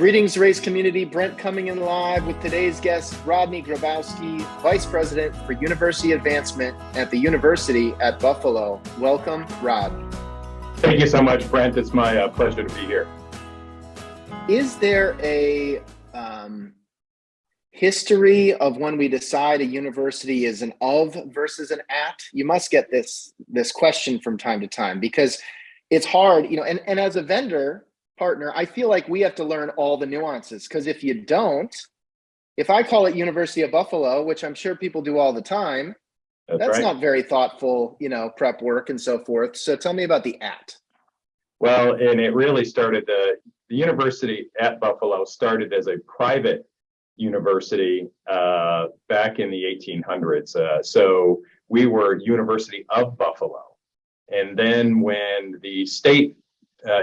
Greetings, Race community. Brent coming in live with today's guest, Rod Grabowski, Vice President for University Advancement at the University at Buffalo. Welcome, Rod. Thank you so much, Brent. It's my pleasure to be here. Is there a history of when we decide a university is an of versus an at? You must get this question from time to time because it's hard, and as a vendor partner, I feel like we have to learn all the nuances, because if you don't, if I call it University of Buffalo, which I'm sure people do all the time, that's right. Not very thoughtful, prep work and so forth. So tell me about the at. Well, and it really started, the University at Buffalo started as a private university back in the 1800s. So we were University of Buffalo. And then when the state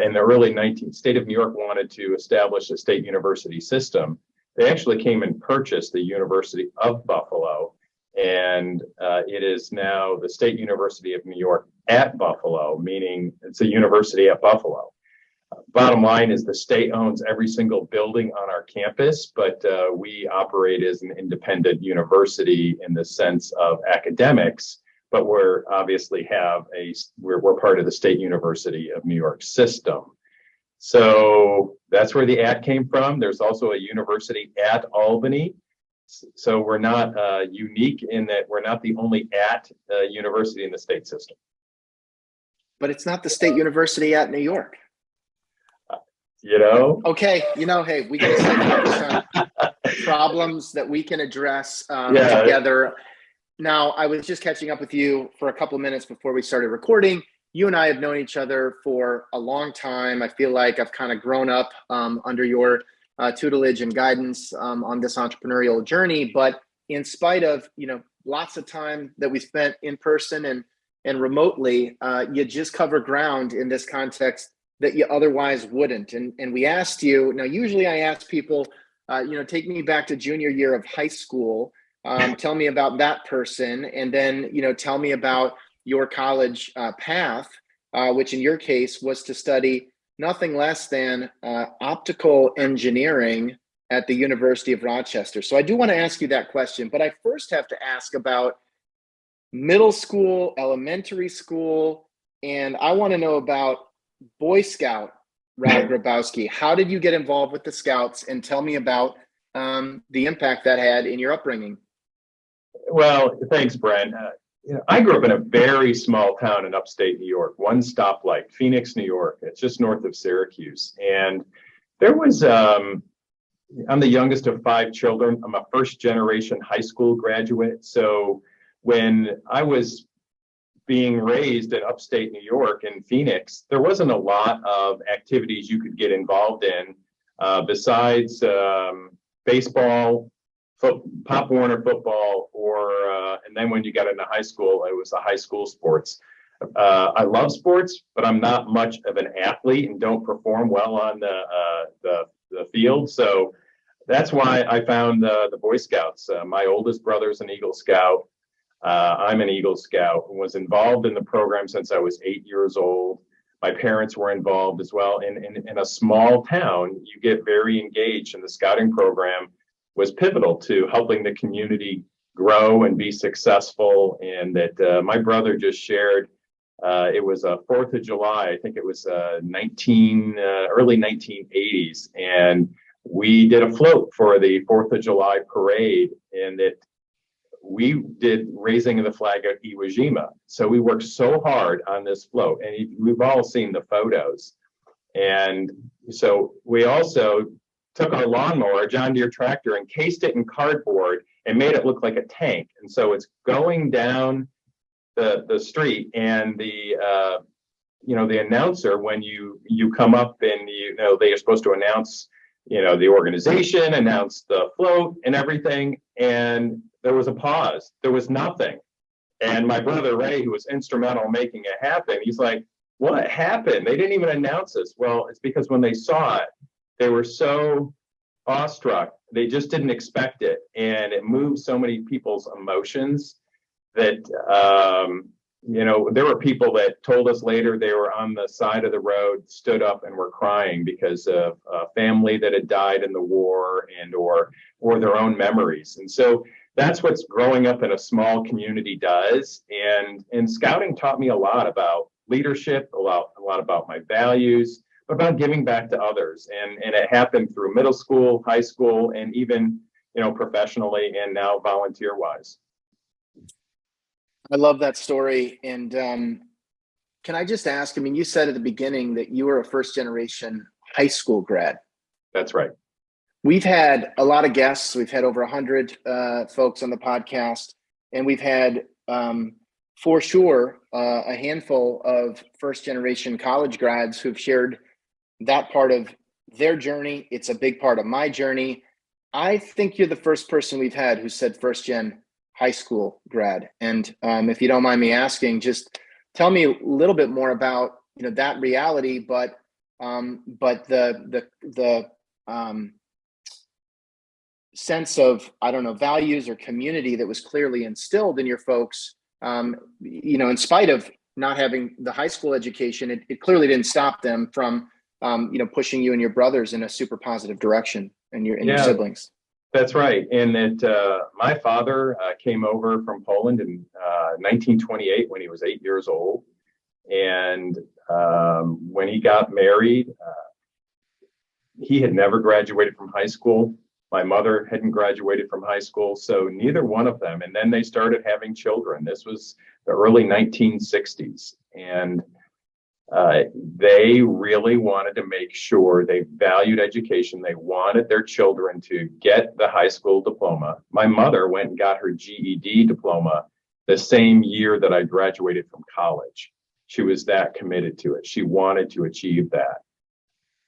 in the early state of New York wanted to establish a state university system, they actually came and purchased the University of Buffalo. And it is now the State University of New York at Buffalo, meaning it's a university at Buffalo. Bottom line is the state owns every single building on our campus, but we operate as an independent university in the sense of academics. But we're obviously we're part of the State University of New York system. So that's where the at came from. There's also a university at Albany. So we're not unique in that we're not the only at university in the state system. But it's not the State University at New York. Okay, hey, we got to some problems that we can address together. Now, I was just catching up with you for a couple of minutes before we started recording. You and I have known each other for a long time. I feel like I've kind of grown up under your tutelage and guidance on this entrepreneurial journey. But in spite of, lots of time that we spent in person and remotely, you just cover ground in this context that you otherwise wouldn't. And we asked you, now usually I ask people, take me back to junior year of high school. Tell me about that person, and then tell me about your college path, which in your case was to study nothing less than optical engineering at the University of Rochester. So I do want to ask you that question, but I first have to ask about middle school, elementary school, and I want to know about Boy Scout Rod Grabowski. How did you get involved with the Scouts, and tell me about the impact that had in your upbringing? Well, thanks, Brent. I grew up in a very small town in upstate New York, one stoplight, Phoenix, New York. It's just north of Syracuse. And there was, I'm the youngest of 5 children. I'm a first generation high school graduate. So when I was being raised in upstate New York in Phoenix, there wasn't a lot of activities you could get involved in besides baseball, Pop Warner football, and then when you got into high school, it was the high school sports. I love sports, but I'm not much of an athlete and don't perform well on the field. So that's why I found the Boy Scouts. My oldest brother's an Eagle Scout. I'm an Eagle Scout and was involved in the program since I was 8 years old. My parents were involved as well. In a small town, you get very engaged, and the scouting program was pivotal to helping the community grow and be successful. And that my brother just shared, it was a 4th of July, I think it was early 1980s. And we did a float for the 4th of July parade, and that we did raising of the flag at Iwo Jima. So we worked so hard on this float, and we've all seen the photos. And so we also took our lawnmower, a John Deere tractor, encased it in cardboard and made it look like a tank. And so it's going down the street, and the announcer, when you come up and they are supposed to announce the organization, announce the float and everything, and there was a pause. There was nothing. And my brother Ray, who was instrumental in making it happen, he's like, "What happened? They didn't even announce us." Well, it's because when they saw it, they were so awestruck. They just didn't expect it. And it moved so many people's emotions that there were people that told us later they were on the side of the road, stood up and were crying because of a family that had died in the war or their own memories. And so that's what growing up in a small community does. And scouting taught me a lot about leadership, a lot about my values, about giving back to others. And it happened through middle school, high school, and even, professionally and now volunteer wise. I love that story. And can I just ask, you said at the beginning that you were a first generation high school grad. That's right. We've had a lot of guests. We've had over 100 folks on the podcast, and we've had, for sure, a handful of first generation college grads who've shared that part of their journey. It's a big part of my journey. I think you're the first person we've had who said first gen high school grad. And if you don't mind me asking, just tell me a little bit more about that reality, but the sense of, I don't know, values or community that was clearly instilled in your folks. In spite of not having the high school education, it clearly didn't stop them from pushing you and your brothers in a super positive direction, and your siblings. That's right. And that my father came over from Poland in 1928 when he was 8 years old. And when he got married, he had never graduated from high school. My mother hadn't graduated from high school, so neither one of them. And then they started having children. This was the early 1960s. And they really wanted to make sure they valued education. They wanted their children to get the high school diploma. My mother went and got her GED diploma the same year that I graduated from college. She was that committed to it. She wanted to achieve that.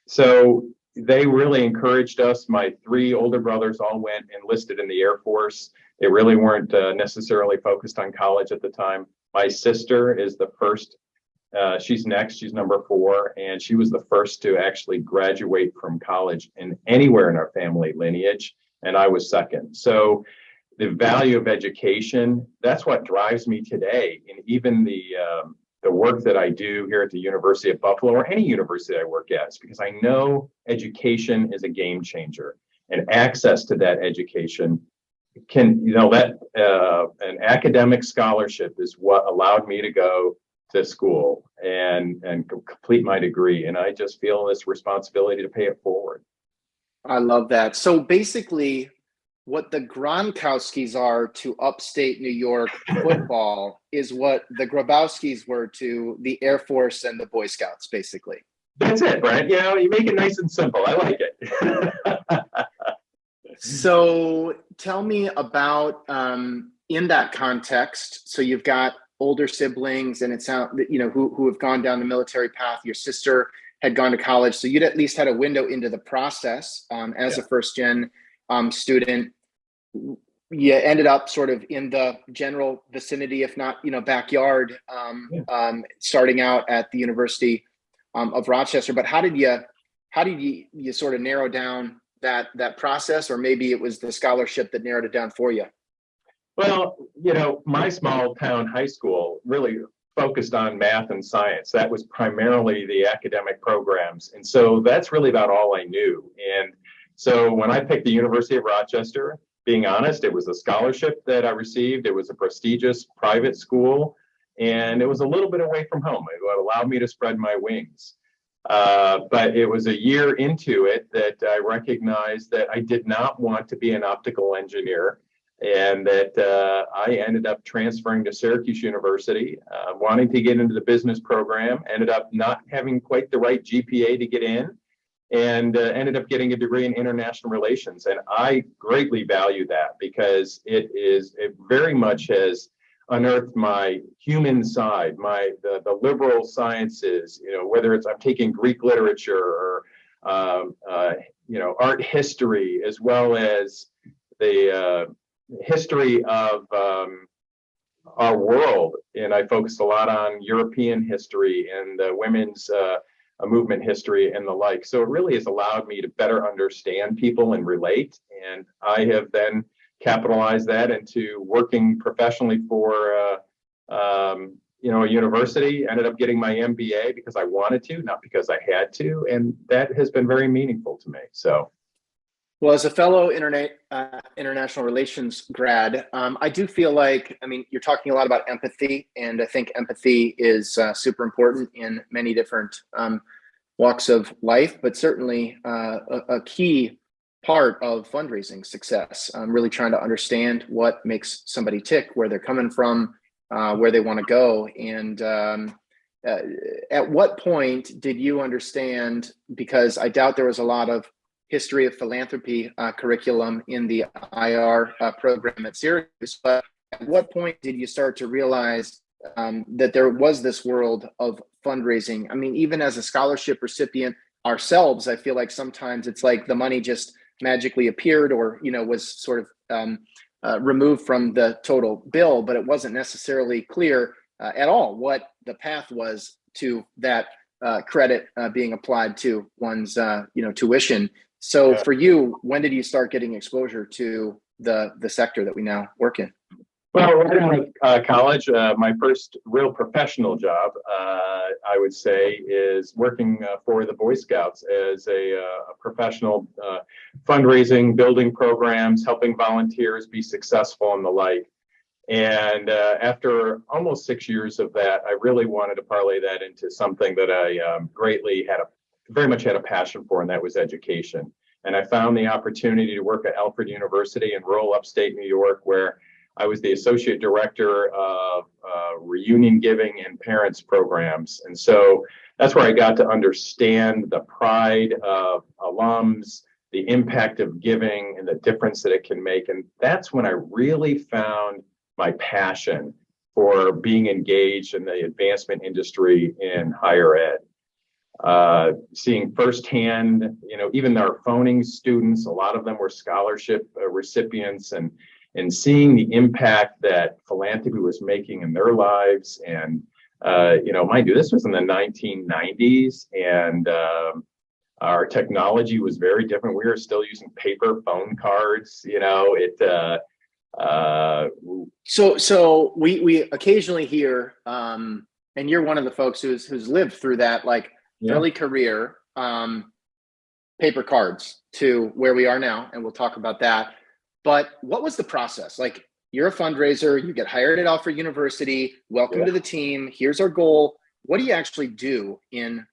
So they really encouraged us. My three older brothers all went enlisted in the Air Force. They really weren't necessarily focused on college at the time. My sister is the first. She's next. She's number 4, and she was the first to actually graduate from college in anywhere in our family lineage, and I was second. So the value of education, that's what drives me today. And even the work that I do here at the University of Buffalo, or any university I work at, is because I know education is a game changer, and access to that education can, an academic scholarship is what allowed me to go to school and complete my degree. And I just feel this responsibility to pay it forward. I love that. So basically, what the Gronkowskis are to upstate New York football is what the Grabowskis were to the Air Force and the Boy Scouts, basically. That's it, Brent. You make it nice and simple. I like it. So tell me about, in that context, so you've got older siblings, and it sounds, who have gone down the military path. Your sister had gone to college, so you'd at least had a window into the process as a first gen student. You ended up sort of in the general vicinity, if not backyard, starting out at the University of Rochester. But how did you sort of narrow down that process, or maybe it was the scholarship that narrowed it down for you? Well, my small town high school really focused on math and science. That was primarily the academic programs. And so that's really about all I knew. And so when I picked the University of Rochester, being honest, it was a scholarship that I received. It was a prestigious private school, and it was a little bit away from home. It allowed me to spread my wings. But it was a year into it that I recognized that I did not want to be an optical engineer, and that I ended up transferring to Syracuse University, wanting to get into the business program, ended up not having quite the right GPA to get in, and ended up getting a degree in international relations. And I greatly value that because it very much has unearthed my human side, the liberal sciences, whether it's I'm taking Greek literature or art history, as well as the history of our world. And I focused a lot on European history and women's movement history and the like. So it really has allowed me to better understand people and relate. And I have then capitalized that into working professionally for a university, ended up getting my MBA because I wanted to, not because I had to. And that has been very meaningful to me. So. Well, as a fellow international relations grad, I do feel like, I mean, you're talking a lot about empathy, and I think empathy is super important in many different walks of life, but certainly a key part of fundraising success. Really trying to understand what makes somebody tick, where they're coming from, where they want to go. And at what point did you understand, because I doubt there was a lot of history of philanthropy curriculum in the IR program at Syracuse, but at what point did you start to realize that there was this world of fundraising? I mean, even as a scholarship recipient ourselves, I feel like sometimes it's like the money just magically appeared, or was sort of removed from the total bill, but it wasn't necessarily clear at all what the path was to that credit being applied to one's tuition. So for you, when did you start getting exposure to the sector that we now work in? Well, right out of college, my first real professional job, I would say, is working for the Boy Scouts as a professional, fundraising, building programs, helping volunteers be successful and the like. And after almost 6 years of that, I really wanted to parlay that into something that I very much had a passion for, and that was education. And I found the opportunity to work at Alfred University in rural upstate New York, where I was the associate director of reunion giving and parents programs. And so that's where I got to understand the pride of alums, the impact of giving, and the difference that it can make. And that's when I really found my passion for being engaged in the advancement industry in higher ed. Seeing firsthand, even our phoning students, a lot of them were scholarship recipients, and seeing the impact that philanthropy was making in their lives. And, mind you, this was in the 1990s, and our technology was very different. We were still using paper phone cards, So we occasionally hear, and you're one of the folks who's lived through that, early career, paper cards to where we are now, and we'll talk about that. But what was the process? Like, you're a fundraiser, you get hired at Alfred University, welcome to the team, here's our goal. What do you actually do in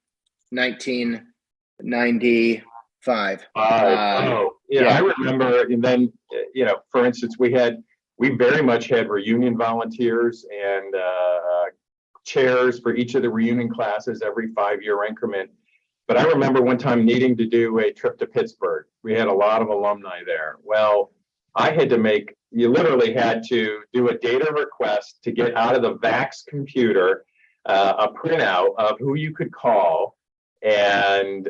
1995? I remember. And then, for instance, we very much had reunion volunteers and chairs for each of the reunion classes every 5-year increment. But I remember one time needing to do a trip to Pittsburgh. We had a lot of alumni there. Well, you literally had to do a data request to get out of the VAX computer a printout of who you could call. And,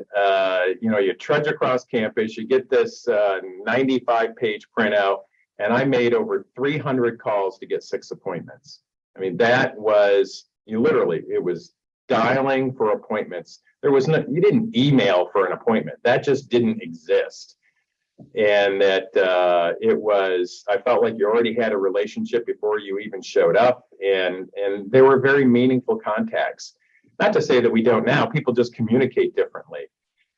you trudge across campus, you get this 95-page printout. And I made over 300 calls to get 6 appointments. I mean, it was dialing for appointments. You didn't email for an appointment. That just didn't exist. And that I felt like you already had a relationship before you even showed up. And they were very meaningful contacts. Not to say that we don't now, people just communicate differently.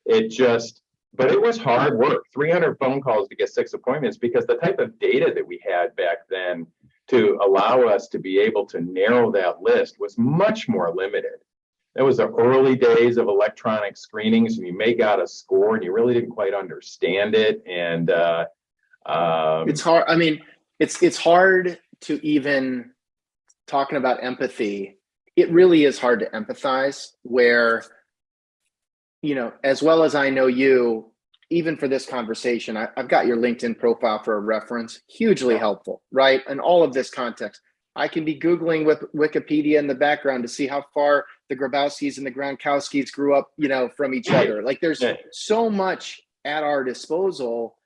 But it was hard work, 300 phone calls to get 6 appointments, because the type of data that we had back then to allow us to be able to narrow that list was much more limited. It was the early days of electronic screenings, and you may got a score and you really didn't quite understand it. And it's hard. I mean, it's hard to even, talking about empathy, it really is hard to empathize where, as well as I know you, even for this conversation, I've got your LinkedIn profile for a reference, hugely helpful, right? And all of this context. I can be Googling with Wikipedia in the background to see how far the Grabowskis and the Gronkowskis grew up, from each other. Like, there's so much at our disposal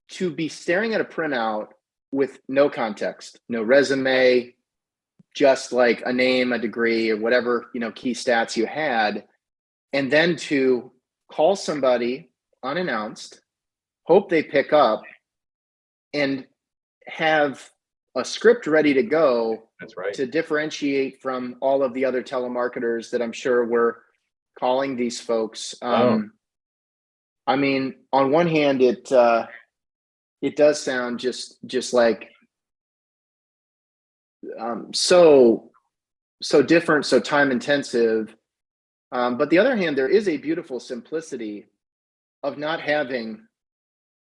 to be staring at a printout with no context, no resume, just like a name, a degree, or whatever, key stats you had. And then to call somebody unannounced, hope they pick up, and have a script ready to go. That's right. To differentiate from all of the other telemarketers that I'm sure were calling these folks. I mean, on one hand, it does sound just like so different, so time intensive. But the other hand, there is a beautiful simplicity of not having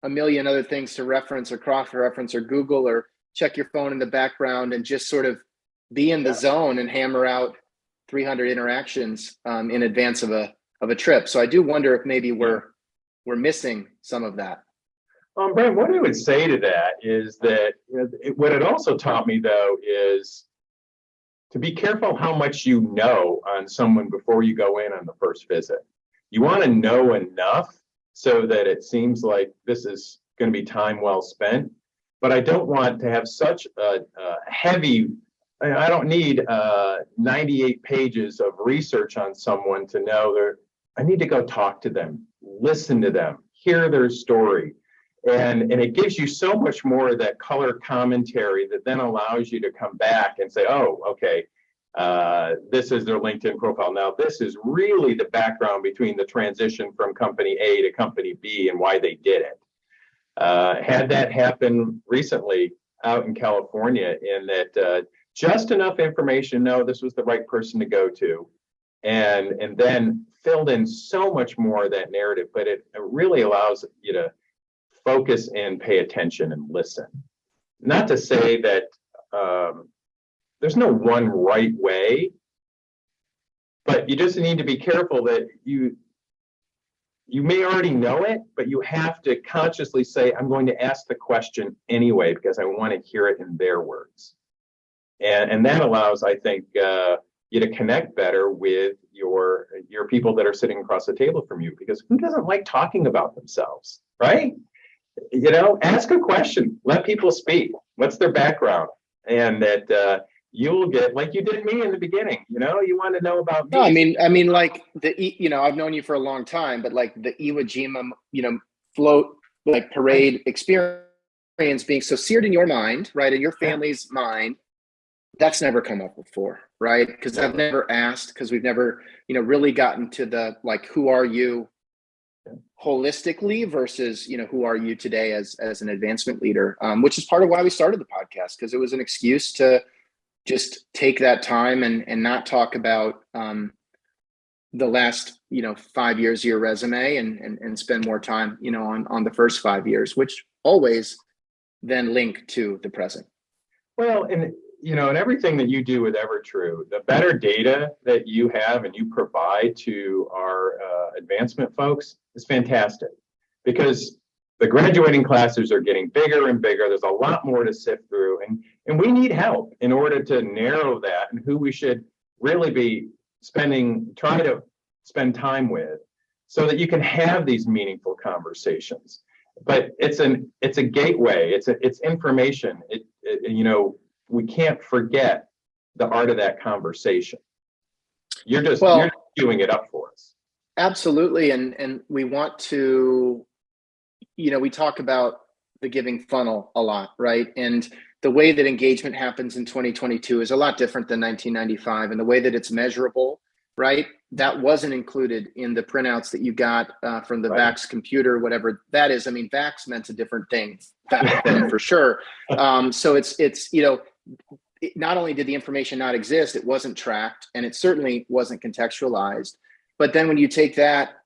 a million other things to reference or cross-reference or Google or check your phone in the background and just sort of be in the zone and hammer out 300 interactions in advance of a trip. So I do wonder if maybe we're missing some of that. Brent, what I would say to that is that what it also taught me, though, is to be careful how much you know on someone before you go in on the first visit. You want to know enough so that it seems like this is going to be time well spent. But I don't want to have such a heavy, I don't need 98 pages of research on someone to know I need to go talk to them, listen to them, hear their story. And it gives you so much more of that color commentary that then allows you to come back and say, oh, okay, this is their LinkedIn profile. Now, this is really the background between the transition from company A to company B and why they did it. Had that happen recently out in California, in that just enough information, no, this was the right person to go to, and then filled in so much more of that narrative. But it really allows you to focus and pay attention and listen. Not to say that there's no one right way, but you just need to be careful that you may already know it, but you have to consciously say, I'm going to ask the question anyway, because I want to hear it in their words. And that allows, I think, you to connect better with your people that are sitting across the table from you, because who doesn't like talking about themselves, right? Ask a question, let people speak. What's their background? And that you'll get, like you did me in the beginning, you want to know about me. No, I mean, like I've known you for a long time, but like the Iwo Jima, float, like parade experience being so seared in your mind, right, in your family's mind, that's never come up before, right? Because I've never asked, because we've never, really gotten to the, like, who are you holistically versus, who are you today as an advancement leader, which is part of why we started the podcast, because it was an excuse to just take that time and not talk about the last 5 years of your resume and spend more time on the first 5 years, which always then link to the present. Well, and everything that you do with EverTrue, the better data that you have and you provide to our advancement folks is fantastic, because the graduating classes are getting bigger and bigger. There's a lot more to sift through, and we need help in order to narrow that and who we should really be try to spend time with, so that you can have these meaningful conversations. But it's a gateway. It's information. We can't forget the art of that conversation. You're doing it up for us. Absolutely. And we want to, we talk about the giving funnel a lot, right? And the way that engagement happens in 2022 is a lot different than 1995. And the way that it's measurable, right? That wasn't included in the printouts that you got from the Vax computer, whatever that is. I mean, Vax meant a different thing back then for sure. So it's not only did the information not exist, it wasn't tracked, and it certainly wasn't contextualized. But then when you take that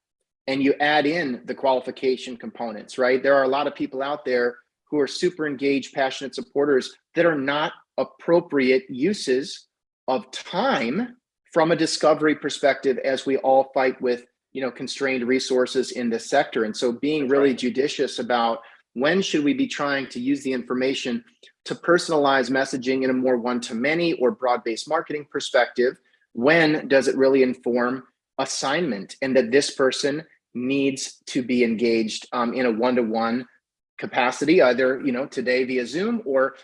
and you add in the qualification components, right? There are a lot of people out there who are super engaged, passionate supporters that are not appropriate uses of time from a discovery perspective, as we all fight with, constrained resources in this sector. And so being really judicious about when should we be trying to use the information to personalize messaging in a more one-to-many or broad-based marketing perspective. When does it really inform assignment, and that this person needs to be engaged in a one-to-one capacity, either today via Zoom or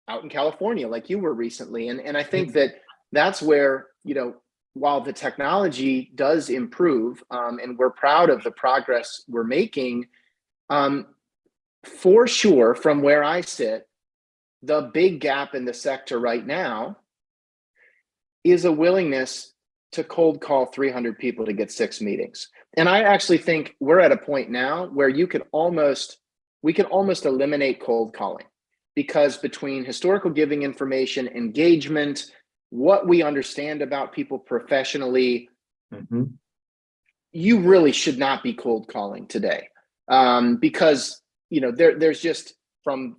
out in California like you were recently. And I think that's where while the technology does improve, and we're proud of the progress we're making, for sure, from where I sit, the big gap in the sector right now is a willingness to cold call 300 people to get 6 meetings. And I actually think we're at a point now where we can almost eliminate cold calling, because between historical giving information, engagement, what we understand about people professionally, you really should not be cold calling today. Because, there's just, from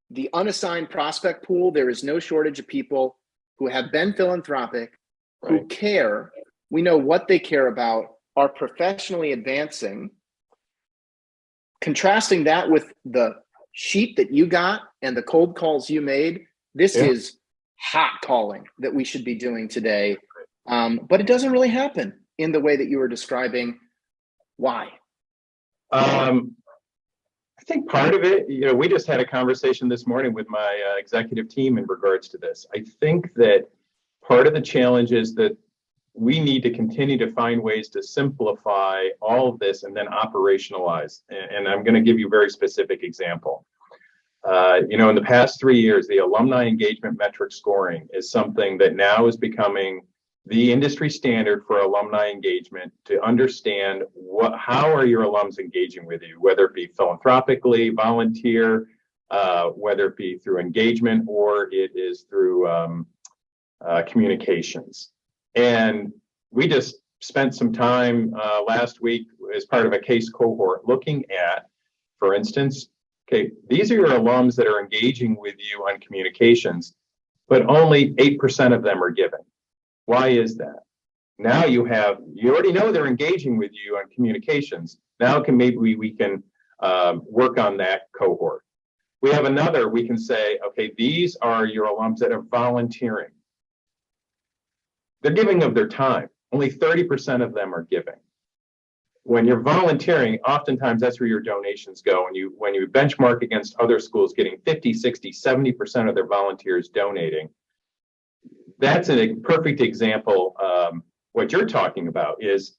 the unassigned prospect pool, there is no shortage of people who have been philanthropic, who care. We know what they care about, are professionally advancing. Contrasting that with the sheet that you got and the cold calls you made, this is hot calling that we should be doing today. But it doesn't really happen in the way that you were describing. Why? I think part of it, we just had a conversation this morning with my executive team in regards to this. I think that part of the challenge is that we need to continue to find ways to simplify all of this and then operationalize. And I'm going to give you a very specific example. In the past 3 years, the alumni engagement metric scoring is something that now is becoming the industry standard for alumni engagement, to understand how are your alums engaging with you, whether it be philanthropically, volunteer, whether it be through engagement, or it is through communications. And we just spent some time last week as part of a case cohort looking at, for instance, okay, these are your alums that are engaging with you on communications, but only 8% of them are giving. Why is that? Now you already know they're engaging with you on communications. Now maybe we can work on that cohort. We have another, we can say, okay, these are your alums that are volunteering. They're giving of their time. Only 30% of them are giving. When you're volunteering, oftentimes that's where your donations go. And when you benchmark against other schools getting 50, 60, 70% of their volunteers donating, that's a perfect example. What you're talking about is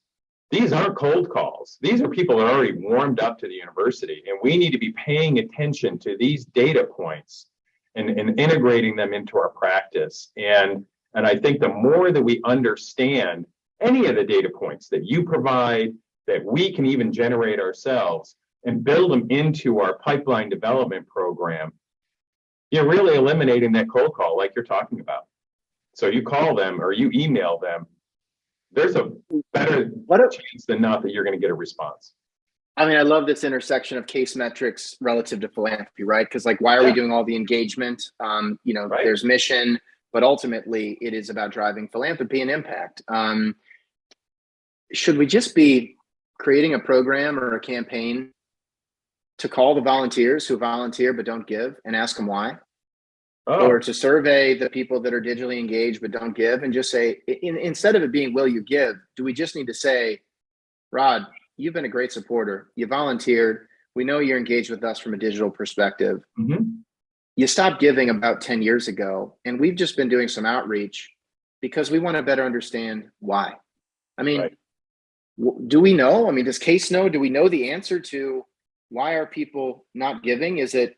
these aren't cold calls. These are people that are already warmed up to the university, and we need to be paying attention to these data points and integrating them into our practice. And I think the more that we understand any of the data points that you provide, that we can even generate ourselves and build them into our pipeline development program, you're really eliminating that cold call like you're talking about. So you call them or you email them, there's a better chance than not that you're going to get a response. I mean, I love this intersection of case metrics relative to philanthropy, right? Because why are we doing all the engagement? There's mission, but ultimately it is about driving philanthropy and impact. Should we just be creating a program or a campaign to call the volunteers who volunteer but don't give and ask them why? Or to survey the people that are digitally engaged but don't give, and just say, instead of it being, will you give, do we just need to say, Rod, you've been a great supporter. You volunteered. We know you're engaged with us from a digital perspective. You stopped giving about 10 years ago, and we've just been doing some outreach because we want to better understand why. I mean, do we know? I mean, does Case know? Do we know the answer to why are people not giving? Is it,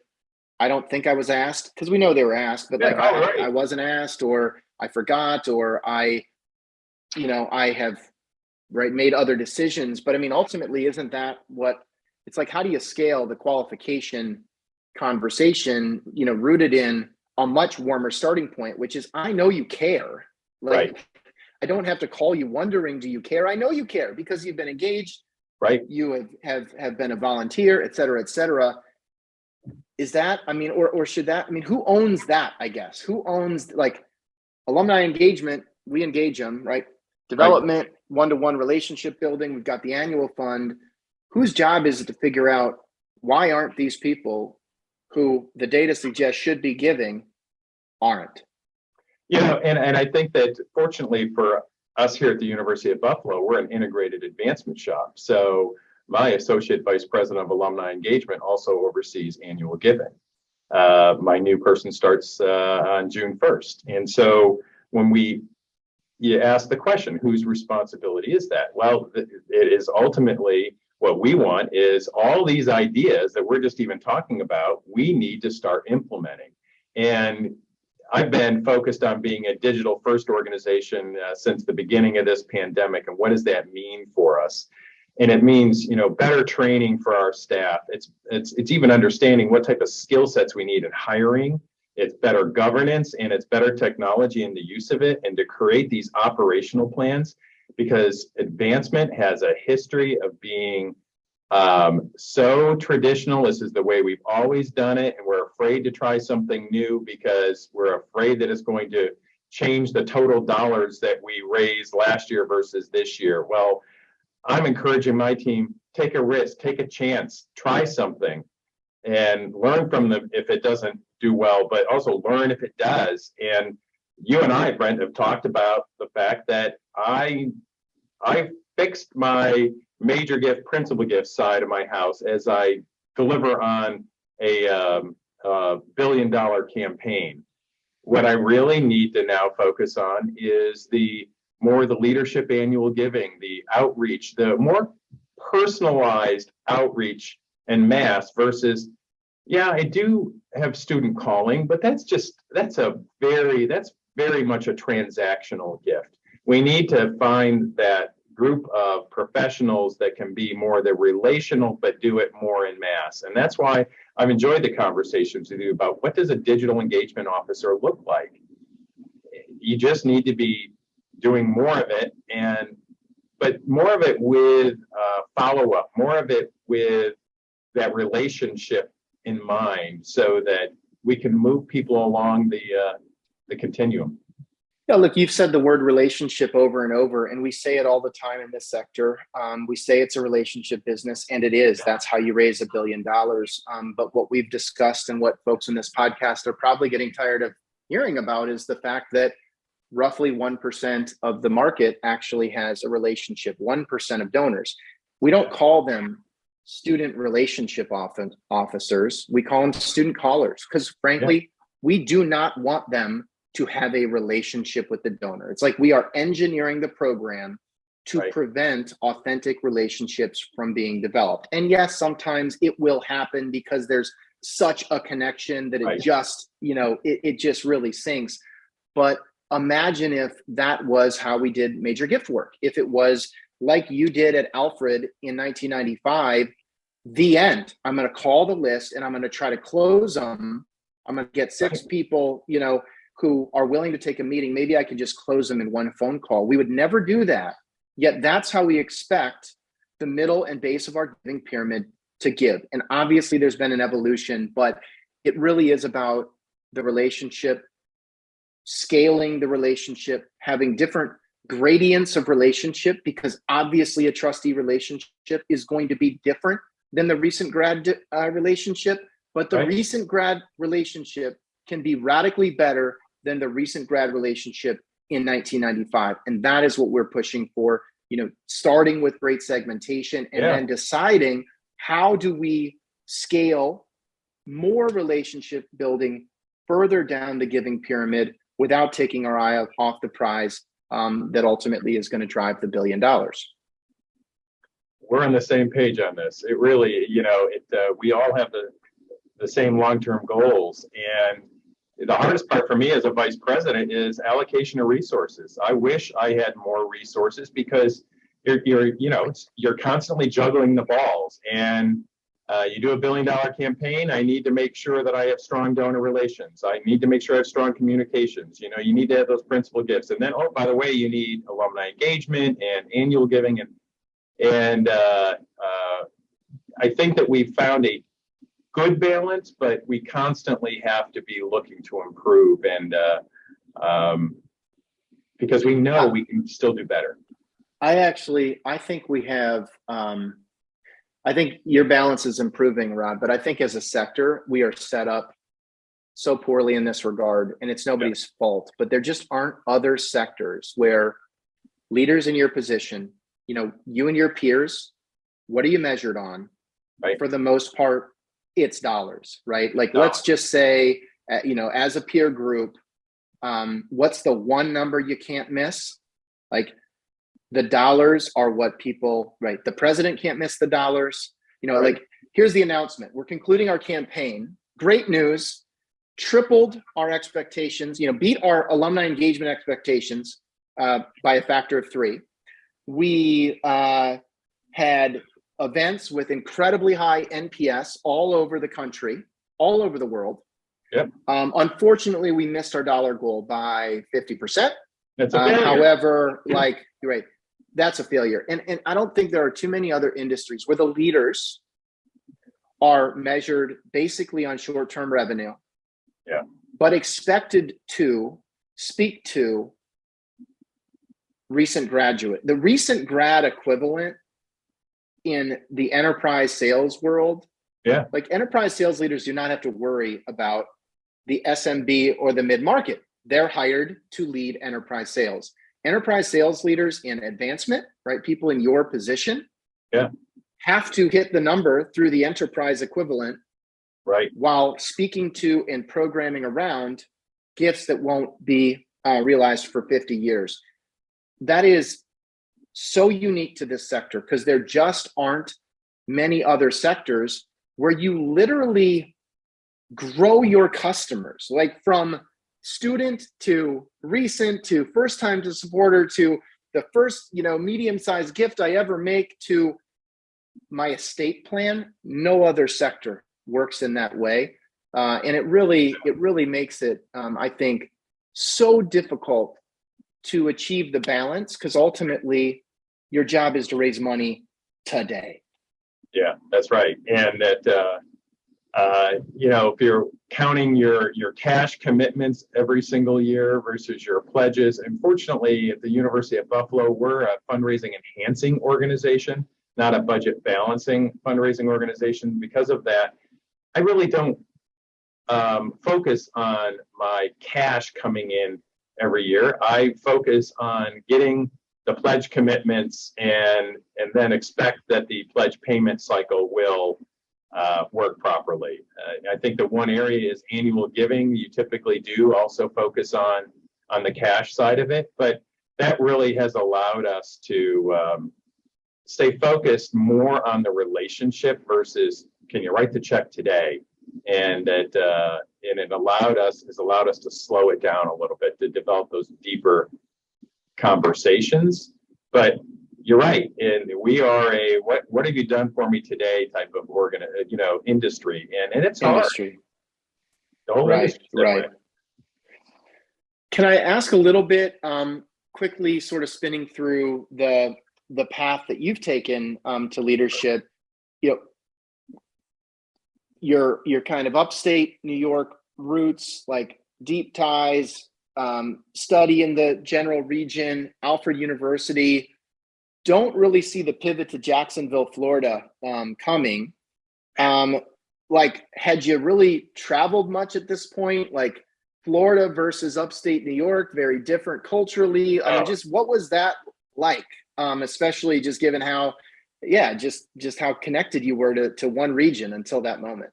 I don't think I was asked? Because we know they were asked, but I wasn't asked, or I forgot, or I have made other decisions. But I mean, ultimately, isn't that what it's like? How do you scale the qualification conversation, rooted in a much warmer starting point, which is, I know you care. I don't have to call you wondering, do you care? I know you care because you've been engaged. You have been a volunteer, et cetera, et cetera. Is that, or should that, who owns that, I guess? Who owns alumni engagement? We engage them, right? Development, one-to-one relationship building. We've got the annual fund. Whose job is it to figure out why aren't these people who the data suggests should be giving aren't? And I think that fortunately for us here at the University of Buffalo, we're an integrated advancement shop. So my associate vice president of alumni engagement also oversees annual giving. My new person starts on June 1st. And so when you ask the question, whose responsibility is that? Well, it is ultimately what we want is all these ideas that we're just even talking about, we need to start implementing. And I've been focused on being a digital first organization since the beginning of this pandemic. And what does that mean for us? And it means, better training for our staff. It's even understanding what type of skill sets we need in hiring. It's better governance, and it's better technology and the use of it, and to create these operational plans, because advancement has a history of being so traditional. This is the way we've always done it, and we're afraid to try something new because we're afraid that it's going to change the total dollars that we raised last year versus this year. Well, I'm encouraging my team, take a risk, take a chance, try something, and learn from them if it doesn't do well, but also learn if it does. And you and I, Brent, have talked about the fact that I fixed my major gift, principal gift side of my house as I deliver on a $1 billion campaign. What I really need to now focus on is the leadership annual giving, the outreach, the more personalized outreach and mass versus, I do have student calling, but that's very much a transactional gift. We need to find that group of professionals that can be more the relational, but do it more in mass. And that's why I've enjoyed the conversations with you about what does a digital engagement officer look like? You just need to be doing more of it, but more of it with follow-up, more of it with that relationship in mind, so that we can move people along the continuum. Yeah, look, you've said the word relationship over and over, and we say it all the time in this sector. We say it's a relationship business, and it is. That's how you raise $1 billion. But what we've discussed and what folks in this podcast are probably getting tired of hearing about is the fact that roughly 1% of the market actually has a relationship, 1% of donors. We don't call them student relationship officers. We call them student callers, because frankly, we do not want them to have a relationship with the donor. It's like we are engineering the program to prevent authentic relationships from being developed. And yes, sometimes it will happen because there's such a connection that it just, it just really sinks. But imagine if that was how we did major gift work. If it was like you did at Alfred in 1995, the end. I'm going to call the list and I'm going to try to close them. I'm going to get 6 people, who are willing to take a meeting. Maybe I could just close them in one phone call. We would never do that. Yet that's how we expect the middle and base of our giving pyramid to give. And obviously there's been an evolution, but it really is about the relationship, scaling the relationship, having different gradients of relationship, because obviously a trustee relationship is going to be different than the recent grad relationship, but the recent grad relationship can be radically better than the recent grad relationship in 1995. And that is what we're pushing for, starting with great segmentation and then deciding how do we scale more relationship building further down the giving pyramid without taking our eye off the prize that ultimately is going to drive the $1 billion. We're on the same page on this. It really, we all have the same long-term goals. And the hardest part for me as a vice president is allocation of resources. I wish I had more resources, because you're constantly juggling the balls. And you do a $1 billion campaign, I need to make sure that I have strong donor relations. I need to make sure I have strong communications. You need to have those principal gifts. And then, by the way, you need alumni engagement and annual giving. And I think that we've found a good balance, but we constantly have to be looking to improve, and because we know we can still do better. I think we have, I think your balance is improving, Rod, but I think as a sector, we are set up so poorly in this regard, and it's nobody's fault, but there just aren't other sectors where leaders in your position, you and your peers, what are you measured on? For the most part, it's dollars, right? Like, let's just say, as a peer group, what's the one number you can't miss? Like, The dollars are what people, right? The president can't miss the dollars. Right. Like, here's the announcement. We're concluding our campaign. Great news. Tripled our expectations, beat our alumni engagement expectations by a factor of 3. We had events with incredibly high NPS all over the country, all over the world. Yep. Unfortunately, we missed our dollar goal by 50%. That's a failure. However, you're right, that's a failure. And I don't think there are too many other industries where the leaders are measured basically on short-term revenue, but expected to speak to the recent grad equivalent in the enterprise sales world. Yeah. Like, enterprise sales leaders do not have to worry about the SMB or the mid-market. They're hired to lead enterprise sales. Enterprise sales leaders in advancement, right? People in your position, have to hit the number through the enterprise equivalent, right? While speaking to and programming around gifts that won't be realized for 50 years. That is so unique to this sector, because there just aren't many other sectors where you literally grow your customers, like from student to recent to first time to supporter to the first, medium-sized gift I ever make to my estate plan. No other sector works in that way. And it really makes it, I think, so difficult to achieve the balance, because ultimately your job is to raise money today. Yeah, that's right. And that, if you're counting your cash commitments every single year versus your pledges, unfortunately, at the University of Buffalo, we're a fundraising enhancing organization, not a budget balancing fundraising organization. Because of that, I really don't focus on my cash coming in every year. I focus on getting the pledge commitments and then expect that the pledge payment cycle will work properly. I think the one area is annual giving. You typically do also focus on the cash side of it, but that really has allowed us to stay focused more on the relationship versus can you write the check today? And that and it has allowed us to slow it down a little bit to develop those deeper conversations. But you're right, and we are a what have you done for me today type of industry, and it's industry. Hard. The whole industry, right. Can I ask a little bit quickly, sort of spinning through the path that you've taken to leadership? Your kind of upstate New York roots, like deep ties, study in the general region, Alfred University. Don't really see the pivot to Jacksonville, Florida coming. Had you really traveled much at this point? Like, Florida versus upstate New York, very different culturally. I mean, just what was that like? Especially just given how, just how connected you were to one region until that moment.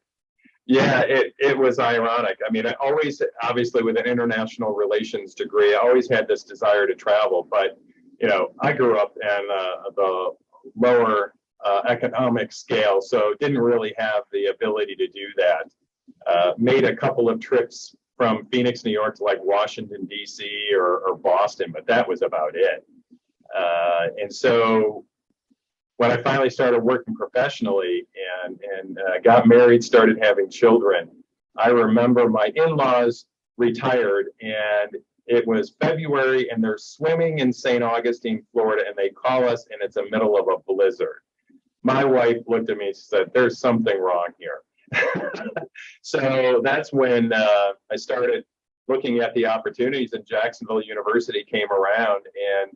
Yeah, it was ironic. I mean, I always, obviously with an international relations degree, I always had this desire to travel, but I grew up in the lower economic scale, so didn't really have the ability to do that. Made a couple of trips from Phoenix, New York to like Washington, D.C. or Boston, but that was about it. And so when I finally started working professionally and got married, started having children, I remember my in-laws retired, and it was February, and they're swimming in St. Augustine, Florida, and they call us, and it's the middle of a blizzard. My wife looked at me and said, "There's something wrong here." So that's when I started looking at the opportunities, and Jacksonville University came around, and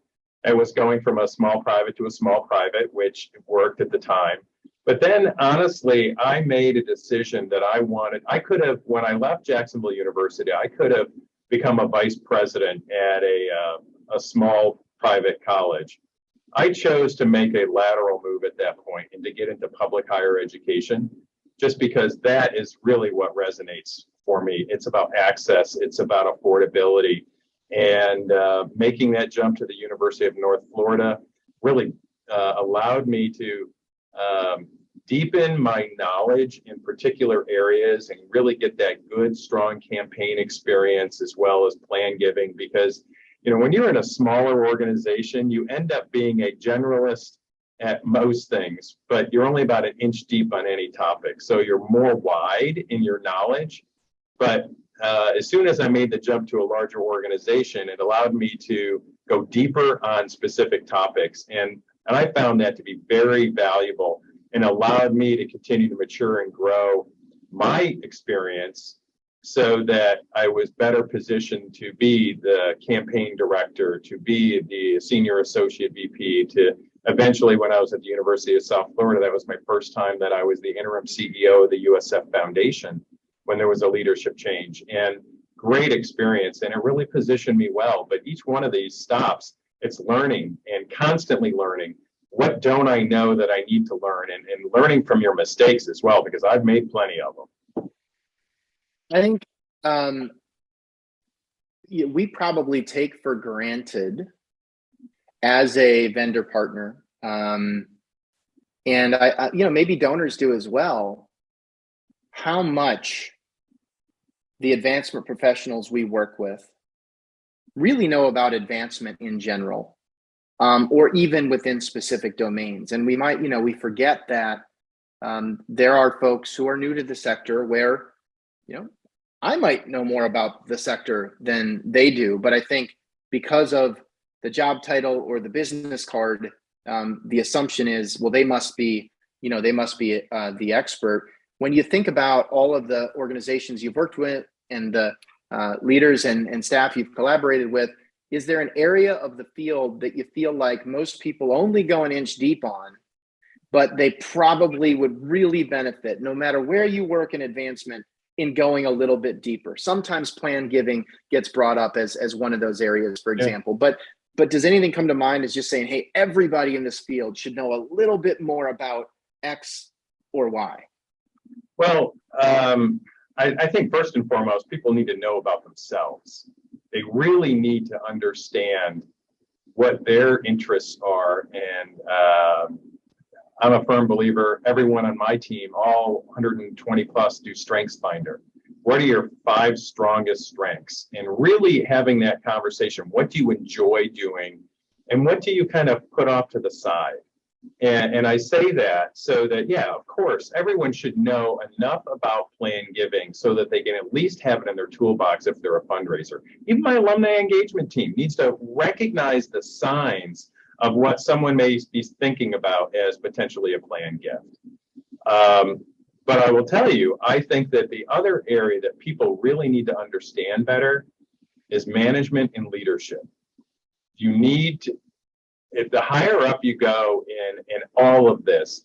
I was going from a small private to a small private, which worked at the time. But then, honestly, I made a decision that I could have, when I left Jacksonville University, I could have become a vice president at a small private college. I chose to make a lateral move at that point and to get into public higher education, just because that is really what resonates for me. It's about access, it's about affordability, and making that jump to the University of North Florida. really allowed me to deepen my knowledge in particular areas and really get that good, strong campaign experience as well as plan giving. Because, when you're in a smaller organization, you end up being a generalist at most things, but you're only about an inch deep on any topic. So you're more wide in your knowledge. But as soon as I made the jump to a larger organization, it allowed me to go deeper on specific topics. And I found that to be very valuable and allowed me to continue to mature and grow my experience so that I was better positioned to be the campaign director, to be the senior associate VP, to eventually, when I was at the University of South Florida, that was my first time that I was the interim CEO of the USF Foundation when there was a leadership change. And great experience, and it really positioned me well. But each one of these stops, it's learning and constantly learning. What don't I know that I need to learn, and learning from your mistakes as well, because I've made plenty of them. I think we probably take for granted as a vendor partner, and I maybe donors do as well, how much the advancement professionals we work with really know about advancement in general, or even within specific domains. And we might, we forget that there are folks who are new to the sector where, I might know more about the sector than they do, but I think because of the job title or the business card, the assumption is, well, they must be the expert. When you think about all of the organizations you've worked with and the leaders and staff you've collaborated with, is there an area of the field that you feel like most people only go an inch deep on, but they probably would really benefit, no matter where you work in advancement, in going a little bit deeper? Sometimes plan giving gets brought up as one of those areas, for example. Yeah. But does anything come to mind as just saying, hey, everybody in this field should know a little bit more about X or Y? Well, I think first and foremost, people need to know about themselves. They really need to understand what their interests are. And I'm a firm believer, everyone on my team, all 120 plus, do Strengths Finder. What are your 5 strongest strengths? And really having that conversation. What do you enjoy doing? And what do you kind of put off to the side? And I say that so that, yeah, of course, everyone should know enough about plan giving so that they can at least have it in their toolbox if they're a fundraiser. Even my alumni engagement team needs to recognize the signs of what someone may be thinking about as potentially a plan gift. But I will tell you, I think that the other area that people really need to understand better is management and leadership. You need to, if the higher up you go in all of this,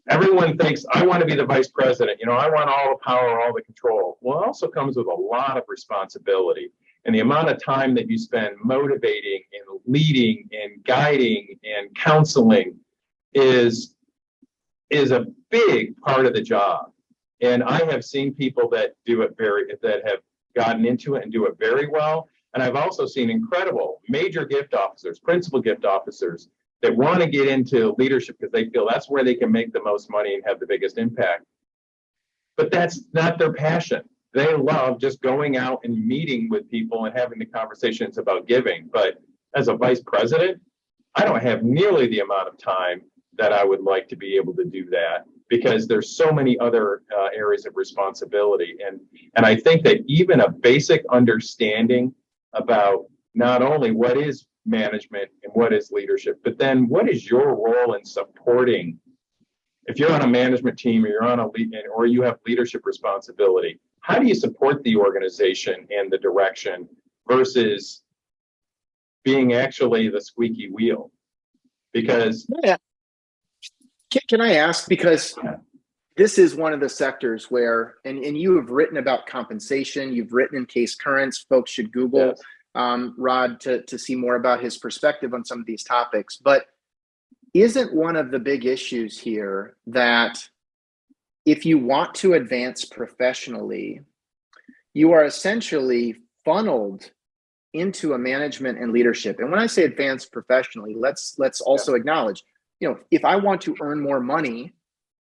everyone thinks, I want to be the vice president. I want all the power, all the control. Well, it also comes with a lot of responsibility. And the amount of time that you spend motivating and leading and guiding and counseling is a big part of the job. And I have seen people that have gotten into it and do it very well. And I've also seen incredible major gift officers, principal gift officers that want to get into leadership because they feel that's where they can make the most money and have the biggest impact. But that's not their passion. They love just going out and meeting with people and having the conversations about giving. But as a vice president, I don't have nearly the amount of time that I would like to be able to do that because there's so many other areas of responsibility. And I think that even a basic understanding about not only what is management and what is leadership, but then what is your role in supporting. If you're on a management team or you're on or you have leadership responsibility, how do you support the organization and the direction versus being actually the squeaky wheel? Because can I ask, because this is one of the sectors where, and you have written about compensation, you've written in Case Currents, folks should Google Rod to see more about his perspective on some of these topics. But isn't one of the big issues here that if you want to advance professionally, you are essentially funneled into a management and leadership. And when I say advance professionally, let's also acknowledge, if I want to earn more money,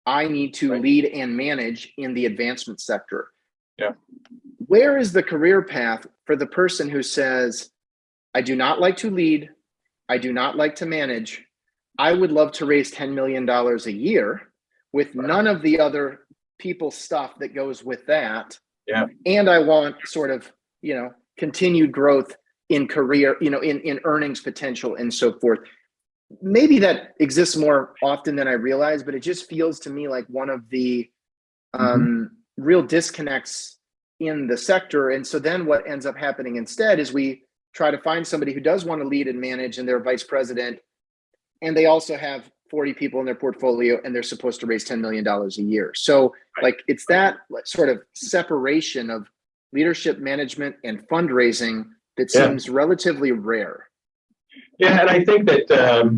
I need to lead and manage in the advancement sector. Yeah. Where is the career path for the person who says, I do not like to lead, I do not like to manage, I would love to raise $10 million a year with none of the other people stuff that goes with that. Yeah. And I want sort of, continued growth in career, in earnings potential and so forth. Maybe that exists more often than I realize, but it just feels to me like one of the real disconnects in the sector. And so then what ends up happening instead is we try to find somebody who does want to lead and manage and they're vice president, and they also have 40 people in their portfolio and they're supposed to raise $10 million a year. So it's that sort of separation of leadership, management, and fundraising that seems relatively rare. Yeah, and I think that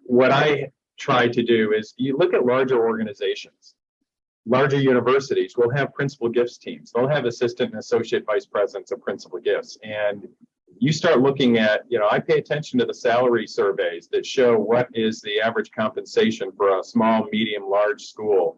what I try to do is you look at larger organizations, larger universities will have principal gifts teams. They'll have assistant and associate vice presidents of principal gifts. And you start looking at, I pay attention to the salary surveys that show what is the average compensation for a small, medium, large school.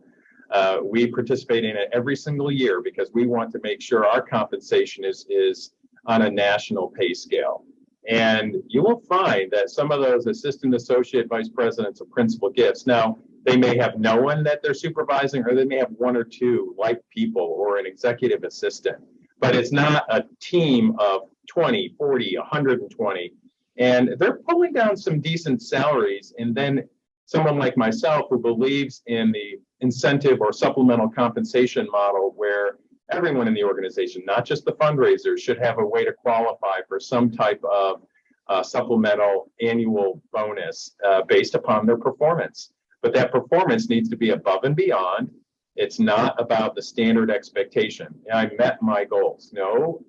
We participate in it every single year because we want to make sure our compensation is on a national pay scale. And you will find that some of those assistant, associate, vice presidents of principal gifts, now they may have no one that they're supervising, or they may have one or two like people or an executive assistant, but it's not a team of 20, 40, 120. And they're pulling down some decent salaries. And then someone like myself who believes in the incentive or supplemental compensation model where everyone in the organization, not just the fundraisers, should have a way to qualify for some type of supplemental annual bonus based upon their performance. But that performance needs to be above and beyond. It's not about the standard expectation. I met my goals. No,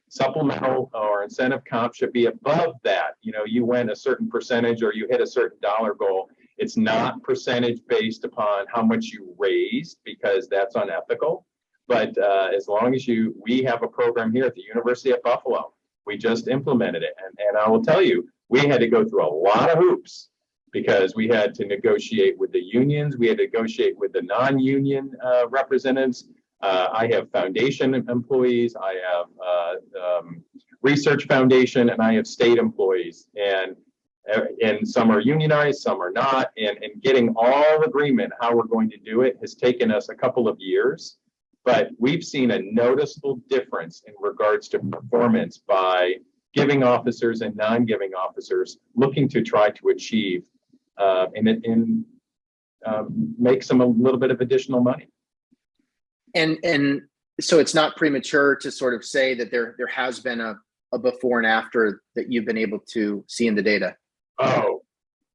supplemental or incentive comp should be above that. You went a certain percentage or you hit a certain dollar goal. It's not percentage based upon how much you raised, because that's unethical. But as long as we have a program here at the University of Buffalo, we just implemented it. And I will tell you, we had to go through a lot of hoops because we had to negotiate with the unions. We had to negotiate with the non-union representatives. I have foundation employees. I have research foundation, and I have state employees. And some are unionized, some are not. And getting all agreement how we're going to do it has taken us a couple of years. But we've seen a noticeable difference in regards to performance by giving officers and non-giving officers looking to try to achieve and make some a little bit of additional money. And so it's not premature to sort of say that there has been a before and after that you've been able to see in the data. Oh,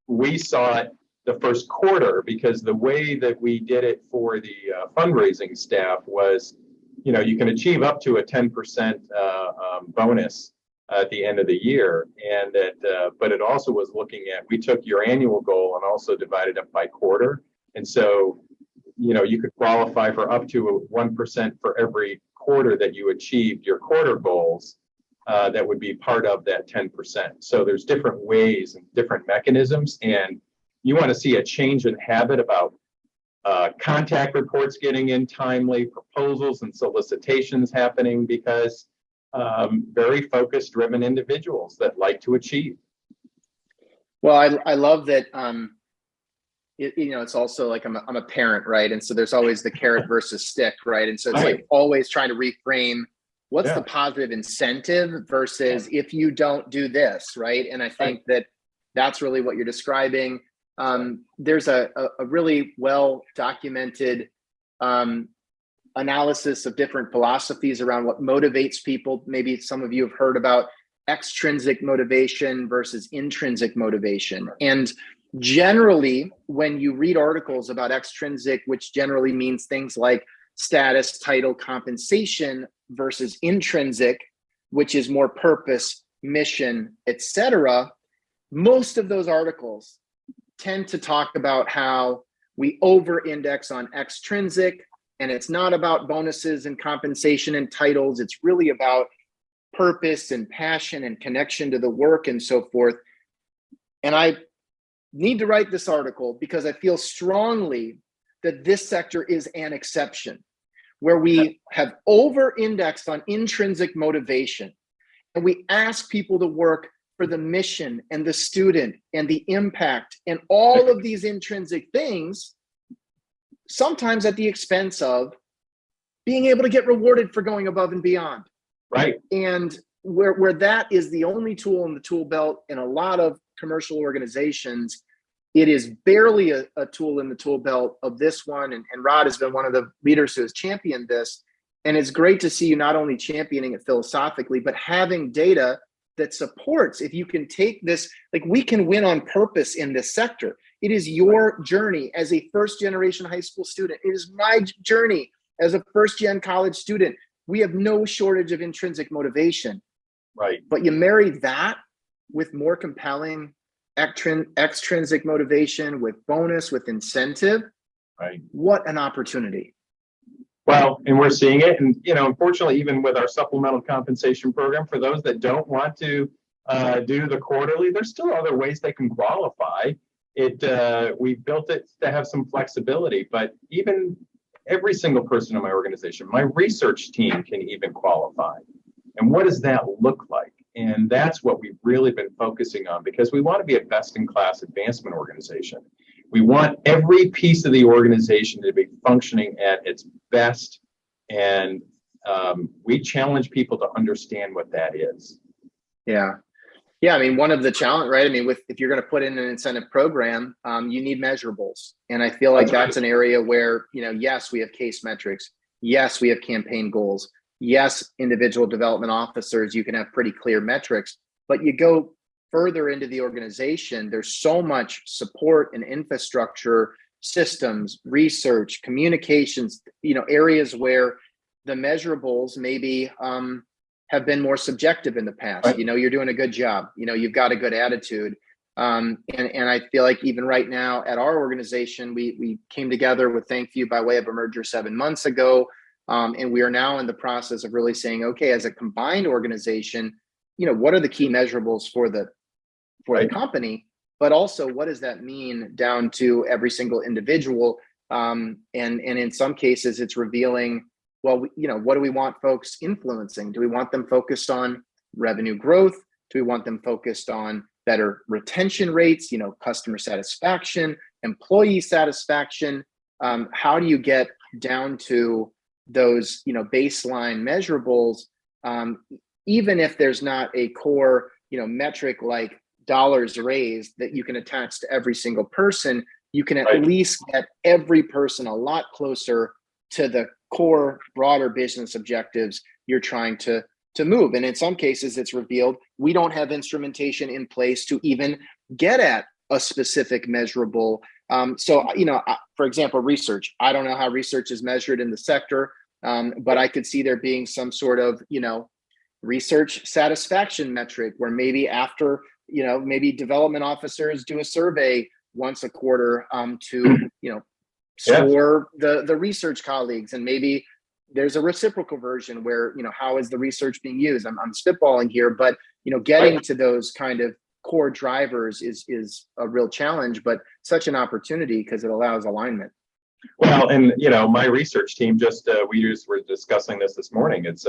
we saw it the first quarter because the way that we did it for the fundraising staff was, you can achieve up to a 10% bonus at the end of the year. And but it also was looking at, we took your annual goal and also divided it by quarter. And so, you could qualify for up to 1% for every quarter that you achieved your quarter goals. That would be part of that 10%. So there's different ways and different mechanisms. And you want to see a change in habit about contact reports getting in timely, proposals and solicitations happening, because very focused, driven individuals that like to achieve. Well, I love that. It's also like I'm a parent, right? And so there's always the carrot versus stick, right? And so it's like always trying to reframe what's the positive incentive versus if you don't do this, right? And I think that that's really what you're describing. There's a really well documented analysis of different philosophies around what motivates people. Maybe some of you have heard about extrinsic motivation versus intrinsic motivation. And generally, when you read articles about extrinsic, which generally means things like status, title, compensation, versus intrinsic, which is more purpose, mission, etc., most of those articles tend to talk about how we over-index on extrinsic, and it's not about bonuses and compensation and titles. It's really about purpose and passion and connection to the work and so forth. And I need to write this article because I feel strongly that this sector is an exception, where we have over-indexed on intrinsic motivation. And we ask people to work for the mission and the student and the impact and all of these intrinsic things, sometimes at the expense of being able to get rewarded for going above and beyond. Right. And where that is the only tool in the tool belt in a lot of commercial organizations, it is barely a tool in the tool belt of this one. And Rod has been one of the leaders who has championed this. And it's great to see you not only championing it philosophically, but having data that supports, if you can take this, like, we can win on purpose in this sector. It is your journey as a first generation high school student. It is my journey as a first gen college student. We have no shortage of intrinsic motivation. Right. But you marry that with more compelling extrinsic motivation, with bonus, with incentive. Right. What an opportunity. Well, and we're seeing it. And, unfortunately, even with our supplemental compensation program, for those that don't want to do the quarterly, there's still other ways they can qualify. We built it to have some flexibility, but even every single person in my organization, my research team can even qualify. And what does that look like? And that's what we've really been focusing on, because we want to be a best-in-class advancement organization. We want every piece of the organization to be functioning at its best. And we challenge people to understand what that is. Yeah. Yeah. I mean, one of the challenge, right? I mean, if you're going to put in an incentive program, you need measurables. And I feel like that's an area where, yes, we have case metrics. Yes, we have campaign goals. Yes, individual development officers, you can have pretty clear metrics, but you go further into the organization, there's so much support and infrastructure, systems, research, communications, areas where the measurables maybe have been more subjective in the past. Right. You're doing a good job. You've got a good attitude. And I feel like even right now at our organization, we came together with Thankview by way of a merger 7 months ago. And we are now in the process of really saying, okay, as a combined organization, what are the key measurables for the company, but also what does that mean down to every single individual? And in some cases, it's revealing, well, what do we want folks influencing? Do we want them focused on revenue growth? Do we want them focused on better retention rates, customer satisfaction, employee satisfaction? How do you get down to those, baseline measurables, even if there's not a core, metric like dollars raised that you can attach to every single person, you can at least get every person a lot closer to the core broader business objectives you're trying to move. And in some cases, it's revealed we don't have instrumentation in place to even get at a specific measurable. So, for example, research. I don't know how research is measured in the sector, but I could see there being some sort of, research satisfaction metric where maybe after, maybe development officers do a survey once a quarter to, score the research colleagues. And maybe there's a reciprocal version where, how is the research being used? I'm spitballing here, but, getting to those kind of core drivers is a real challenge, but such an opportunity because it allows alignment. Well, and my research team we were discussing this morning. It's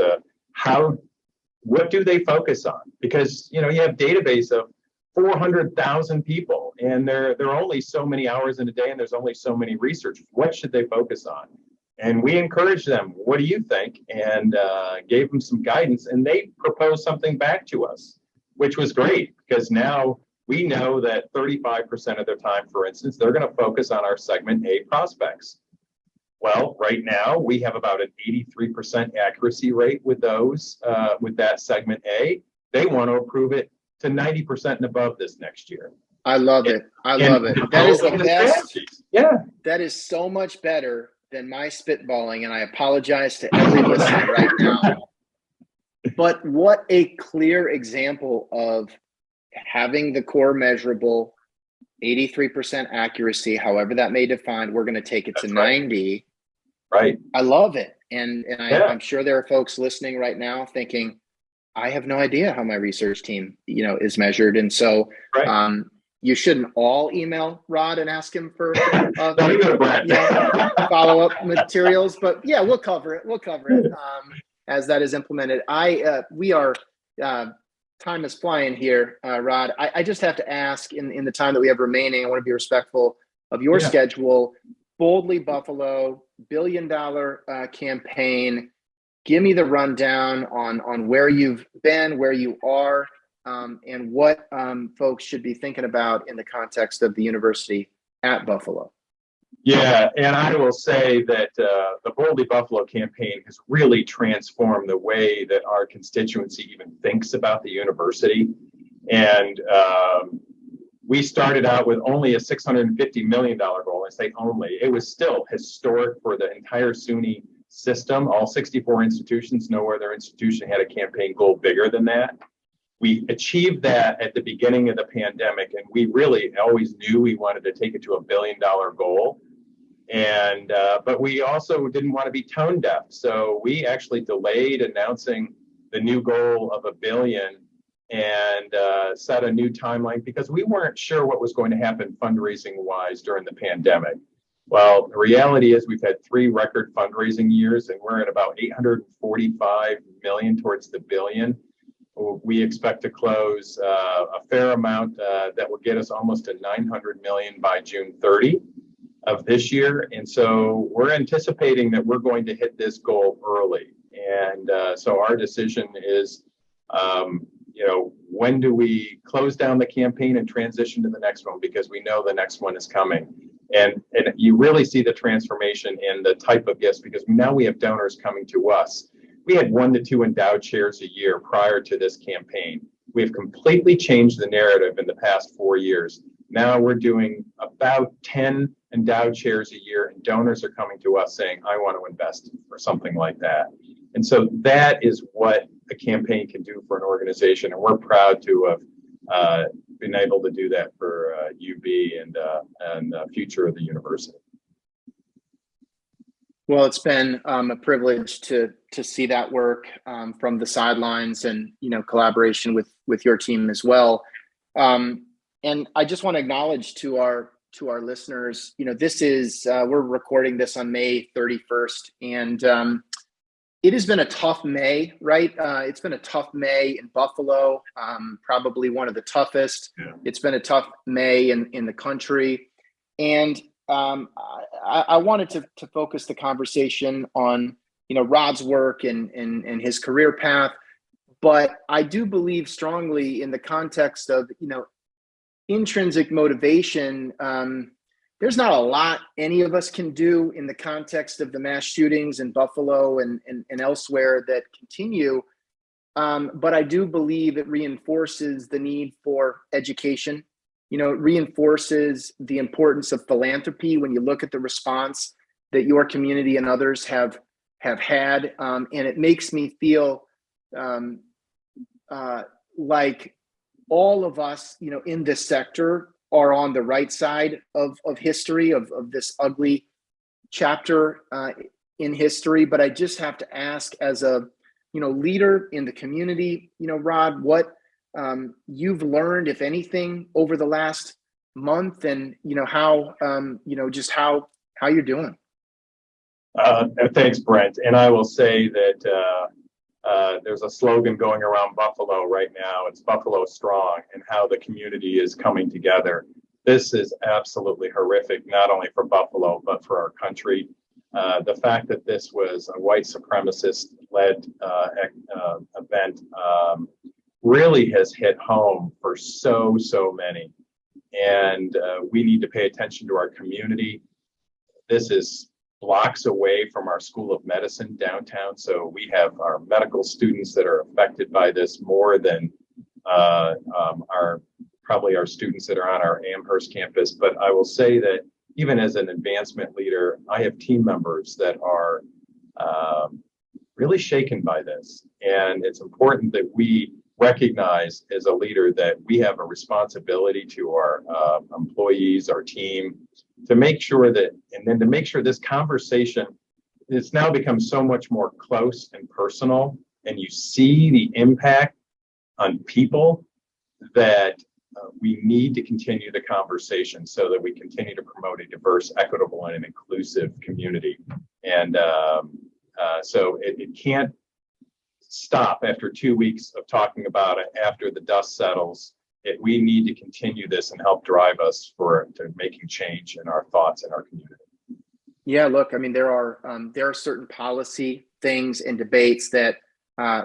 what do they focus on? Because you have a database of 400,000 people, and there are only so many hours in a day, and there's only so many researchers. What should they focus on? And we encouraged them. What do you think? And gave them some guidance, and they proposed something back to us, which was great because now we know that 35% of their time, for instance, they're going to focus on our segment A prospects. Well, right now we have about an 83% accuracy rate with those, with that segment A. They want to improve it to 90% and above this next year. I love it. I love it. That is the best. Yeah. That is so much better than my spitballing, and I apologize to every listener right now. But what a clear example of having the core measurable, 83% accuracy, however that may define, we're going to take it to 90. Right. I love it. And I'm sure there are folks listening right now thinking, I have no idea how my research team, is measured. And so Right. you shouldn't all email Rod and ask him for No, you go to Brent. follow-up materials. But yeah, we'll cover it. As that is implemented. We are time is flying here, Rod. I just have to ask in the time that we have remaining, I want to be respectful of your schedule. Boldly Buffalo, $1 billion campaign. Give me the rundown on where you've been, where you are, and what folks should be thinking about in the context of the university at Buffalo. Yeah, and I will say that the Boldly Buffalo campaign has really transformed the way that our constituency even thinks about the university. And we started out with only a $650 million goal. I say only. It was still historic for the entire SUNY system. All 64 institutions, no other institution had a campaign goal bigger than that. We achieved that at the beginning of the pandemic, and we really always knew we wanted to take it to $1 billion goal. And but we also didn't want to be tone deaf, so we actually delayed announcing the new goal of $1 billion and set a new timeline because we weren't sure what was going to happen fundraising wise during the pandemic. Well, the reality is we've had 3 record fundraising years, and we're at about 845 million towards the $1 billion. We expect to close a fair amount that will get us almost to 900 million by June 30 of this year. And so we're anticipating that we're going to hit this goal early. And so our decision is, when do we close down the campaign and transition to the next one? Because we know the next one is coming. And you really see the transformation in the type of gifts, because now we have donors coming to us. We had 1 to 2 endowed chairs a year prior to this campaign. We have completely changed the narrative in the past 4 years. Now we're doing about 10 endowed chairs a year, and donors are coming to us saying, I want to invest or something like that. And so that is what a campaign can do for an organization. And we're proud to have been able to do that for UB and the future of the university. Well, it's been a privilege to see that work from the sidelines, and collaboration with your team as well. And I just want to acknowledge to our listeners, this is we're recording this on May 31st, and it has been a tough May, right? It's been a tough May in Buffalo, probably one of the toughest. Yeah. It's been a tough May in the country, and I wanted to focus the conversation on Rod's work and his career path, but I do believe strongly in the context of intrinsic motivation. There's not a lot any of us can do in the context of the mass shootings in Buffalo and elsewhere that continue, but I do believe it reinforces the need for education. It reinforces the importance of philanthropy when you look at the response that your community and others have had, and it makes me feel like all of us, in this sector are on the right side of history, of this ugly chapter in history. But I just have to ask, as a leader in the community, Rod, what you've learned, if anything, over the last month, and how just how you're doing. Thanks, Brent. And I will say that there's a slogan going around Buffalo right now. It's Buffalo Strong, and how the community is coming together. This is absolutely horrific, not only for Buffalo, but for our country. The fact that this was a white supremacist-led event really has hit home for so many. And we need to pay attention to our community. This is blocks away from our School of Medicine downtown. So we have our medical students that are affected by this more than our students that are on our Amherst campus. But I will say that even as an advancement leader, I have team members that are really shaken by this. And it's important that we recognize as a leader that we have a responsibility to our employees, our team, to make sure this conversation, it's now become so much more close and personal. and you see the impact on people, that we need to continue the conversation so that we continue to promote a diverse, equitable, and an inclusive community. And so it can't stop after 2 weeks of talking about it, after the dust settles. We need to continue this and help drive us to making change in our thoughts in our community. Yeah, look, I mean, there are certain policy things and debates that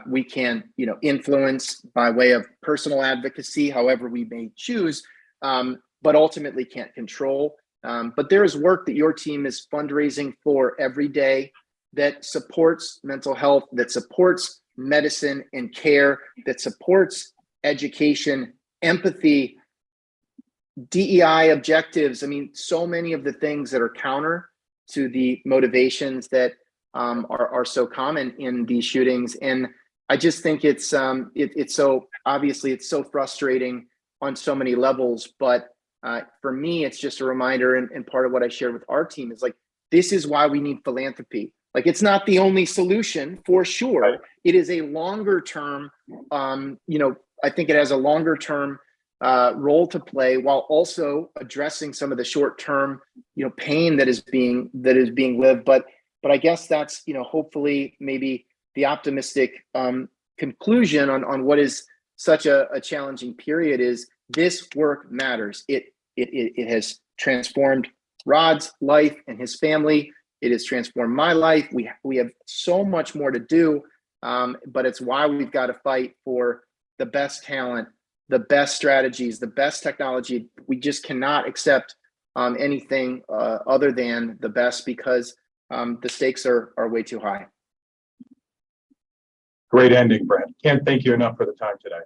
we can, influence by way of personal advocacy, however we may choose, but ultimately can't control. But there is work that your team is fundraising for every day that supports mental health, that supports medicine and care, that supports education, empathy, DEI objectives. I mean, so many of the things that are counter to the motivations that are so common in these shootings. And I just think it's so, obviously it's so frustrating on so many levels. But for me, it's just a reminder, and part of what I shared with our team is like, this is why we need philanthropy. Like, it's not the only solution for sure. Right. It is a longer term, I think it has a longer term role to play, while also addressing some of the short term, pain that is being lived. But I guess that's, hopefully maybe the optimistic conclusion on what is such a challenging period is this work matters. It has transformed Rod's life and his family. It has transformed my life. We have so much more to do, but it's why we've got to fight for the best talent, the best strategies, the best technology. We just cannot accept anything other than the best, because the stakes are way too high. Great ending, Brent. Can't thank you enough for the time today.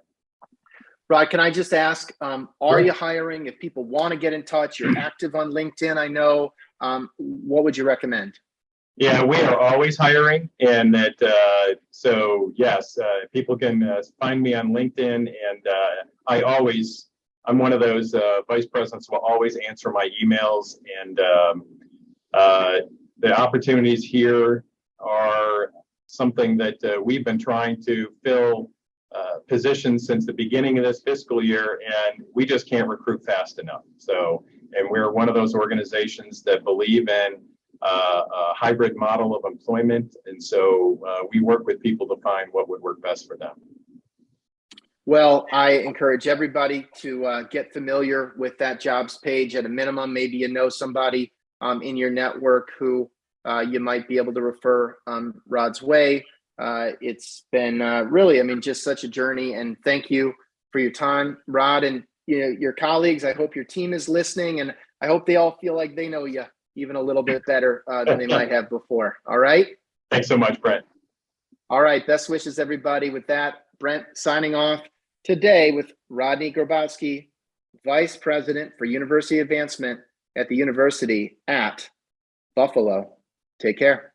Rod, can I just ask, are you hiring? If people want to get in touch, you're active on LinkedIn, I know. What would you recommend? Yeah, we are always hiring, and that so yes, people can find me on LinkedIn, and I'm one of those vice presidents who will always answer my emails, and the opportunities here are something that we've been trying to fill positions since the beginning of this fiscal year, and we just can't recruit fast enough. So, and we're one of those organizations that believe in a hybrid model of employment, and so we work with people to find what would work best for them. Well, I encourage everybody to get familiar with that jobs page at a minimum. Maybe you know somebody in your network who you might be able to refer Rod's way. It's been really, just such a journey, and thank you for your time, Rod, and your colleagues. I hope your team is listening, and I hope they all feel like they know you even a little bit better than they might have before. All right. Thanks so much, Brent. All right. Best wishes, everybody. With that, Brent signing off today with Rodney Grabowski, Vice President for University Advancement at the University at Buffalo. Take care.